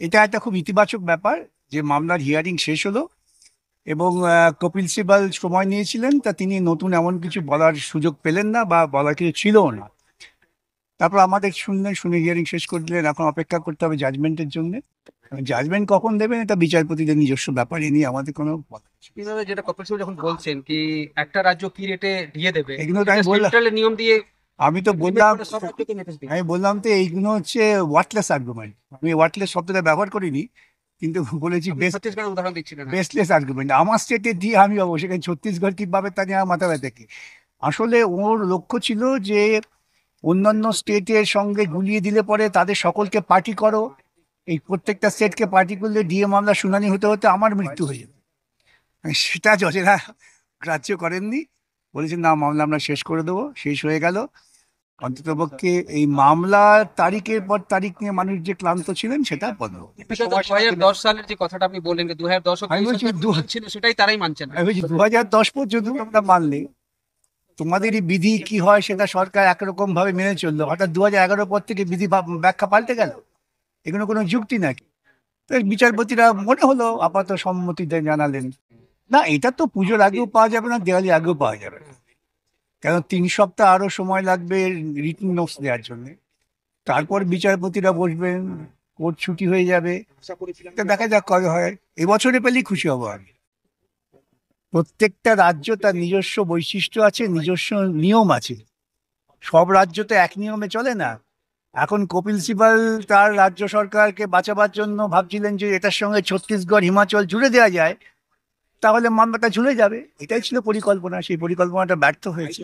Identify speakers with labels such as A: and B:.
A: এটা একটা খুব ইতিবাচক ব্যাপার যে মামলার হিয়ারিং শেষ হলো এবং কপিল সিবাল সময় নিয়েছিলেন, তা তিনি নতুন এমন কিছু বলার সুযোগ পেলেন না বা বলার কিছু ছিলও না। তারপর আমাদের শুনলেন, শুনে হিয়ারিং শেষ করে দিলেন। এখন অপেক্ষা করতে হবে জাজমেন্টের জন্য। জাজমেন্ট কখন দেবেন এটা বিচারপতিদের নিজস্ব ব্যাপার, এ নিয়ে আমাদের কোনো বলার কিছু নেই।
B: কিভাবে, যেটা কপিল সিবাল যখন বলছেন কি একটা রাজ্য কি রেটে দিয়ে দেবে,
A: এগুলো তো
B: সেটা
A: আমি বললাম,
B: সেন্ট্রালের নিয়ম দিয়ে
A: আমি তো
B: লিমিট
A: বললাম,
B: করে সব রাজ্যকে নোটিশ দিন।
A: আমি বললাম তো এইগুলো হচ্ছে ওয়ার্থলেস আর্গুমেন্ট। আমি ওয়ার্থলেস শব্দটা ব্যবহার করিনি, কিন্তু বলেছি
B: আপনি ছত্তিশগড়ের উদাহরণ দিচ্ছিলেন, হ্যাঁ।
A: Baseless argument. আমার স্টেটে দিয়ে আমি পাবো, সেখানে ছত্তিশগড় কিভাবে তা নিয়ে আমার মাথা ব্যথা কি? আসলে ওর লক্ষ্য ছিল যে অন্যান্য স্টেটের সঙ্গে গুলিয়ে দিলে পরে তাদের সকলকে পার্টি করো, এই প্রত্যেকটা স্টেটকে পার্টি করলে ডিএ মামলা শুনানি হতে হতে আমার মৃত্যু হয়ে যাবে। সেটা জজেরা গ্রাহ্য করেননি, বলেছেন না, মামলা আমরা শেষ করে দেবো। শেষ হয়ে গেল। অন্ততপক্ষে এই মামলার তারিখের পর তারিখ নিয়ে মানুষ যে ক্লান্ত ছিলেন সেটা বন্ধ হলো।
B: বিগত 2010 সালের যে কথাটা আপনি বললেন যে 2010
A: আমি
B: অব্দি
A: বলছি
B: সরকার ছিল, সেটাই তারাই মানছে না।
A: আমি বলছি 2010 পর্যন্ত তোমরা মানলে, তোমাদেরই বিধি কি হয় সেটা সরকার একরকম ভাবে মেনে চললো, হঠাৎ 2011 পর থেকে বিধি ব্যাখ্যা পাল্টে গেল। এগুলো কোনো যুক্তি নাকি? তো বিচারপতিরা মনে হলো আপাতত সম্মতি জানালেন। না, এটা তো পুজোর আগেও পাওয়া যাবে না, দেওয়ালি আগেও পাওয়া যাবে না। কেন 3 সপ্তাহ আরো সময় লাগবে রিটেন নোটস দেওয়ার জন্য। তারপর বিচারপতিরা বসবেন, কোর্ট ছুটি হয়ে যাবে। তা দেখা যাক কবে হয়। এবছরে পেলেই খুশি হব আমি। প্রত্যেকটা রাজ্য তার নিজস্ব বৈশিষ্ট্য আছে, নিজস্ব নিয়ম আছে। সব রাজ্য তো এক নিয়মে চলে না। এখন কপিল সিবাল তার রাজ্য সরকারকে বাঁচাবার জন্য ভাবছিলেন যে এটার সঙ্গে ছত্তিশগড় হিমাচল জুড়ে দেওয়া যায়, তাহলে মামলাটা ঝুলে যাবে। এটাই ছিল পরিকল্পনা, সেই পরিকল্পনাটা ব্যর্থ হয়েছে।